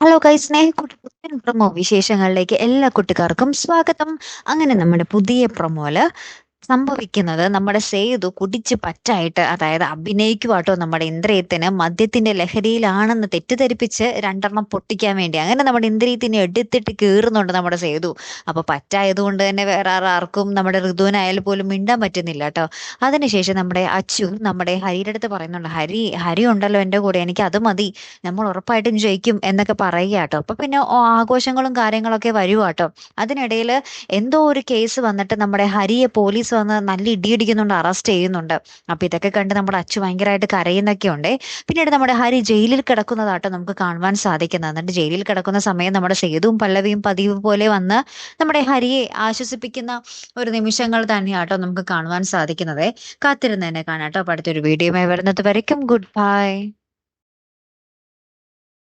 Hello guys, Snehakkoottu പുത്തൻ promo വിശേഷങ്ങളിലേക്ക് എല്ലാ കുട്ടിക്കാർക്കും സ്വാഗതം. അങ്ങനെ നമ്മുടെ പുതിയ പ്രൊമോയില് സംഭവിക്കുന്നത്, നമ്മുടെ സേതു കുടിച്ച് പറ്റായിട്ട്, അതായത് അഭിനയിക്കുവാട്ടോ നമ്മുടെ ഇന്ദ്രിയത്തിന് മദ്യത്തിന്റെ ലഹരിയിലാണെന്ന് തെറ്റിദ്ധരിപ്പിച്ച് രണ്ടെണ്ണം പൊട്ടിക്കാൻ വേണ്ടി. അങ്ങനെ നമ്മുടെ ഇന്ദ്രിയത്തിനെ എടുത്തിട്ട് കീറുന്നുണ്ട് നമ്മുടെ സേതു. അപ്പൊ പറ്റായതുകൊണ്ട് തന്നെ വേറെ ആർക്കും, നമ്മുടെ ഋതുവിനായാലും പോലും മിണ്ടാൻ പറ്റുന്നില്ല കേട്ടോ. അതിനുശേഷം നമ്മുടെ അച്ചു നമ്മുടെ ഹരിയുടെ അടുത്ത് പറയുന്നുണ്ട്, ഹരി ഉണ്ടല്ലോ എൻ്റെ കൂടെ, എനിക്ക് അത് മതി, നമ്മൾ ഉറപ്പായിട്ടും ജയിക്കും എന്നൊക്കെ പറയുക കേട്ടോ. അപ്പൊ പിന്നെ ആഘോഷങ്ങളും കാര്യങ്ങളൊക്കെ വരുവാട്ടോ. അതിനിടയിൽ എന്തോ ഒരു കേസ് വന്നിട്ട് നമ്മുടെ ഹരിയെ പോലീസ് വന്ന് നല്ല ഇടിയിടിക്കുന്നുണ്ട്, അറസ്റ്റ് ചെയ്യുന്നുണ്ട്. അപ്പൊ ഇതൊക്കെ കണ്ട് നമ്മുടെ അച്ചു ഭയങ്കരമായിട്ട് കരയുന്നൊക്കെ ഉണ്ടേ. പിന്നീട് നമ്മുടെ ഹരി ജയിലിൽ കിടക്കുന്നതാട്ടോ നമുക്ക് കാണുവാൻ സാധിക്കുന്നത്. എന്നിട്ട് ജയിലിൽ കിടക്കുന്ന സമയം നമ്മുടെ സേതുവും പല്ലവിയും പതിവ് പോലെ വന്ന് നമ്മുടെ ഹരിയെ ആശ്വസിപ്പിക്കുന്ന ഒരു നിമിഷങ്ങൾ തന്നെയാട്ടോ നമുക്ക് കാണുവാൻ സാധിക്കുന്നത്. കാത്തിരുന്ന് തന്നെ കാണാട്ടോ. അപ്പൊ അടുത്തൊരു വീഡിയോയുമായി വരുന്നത് വരയ്ക്കും ഗുഡ് ബൈ.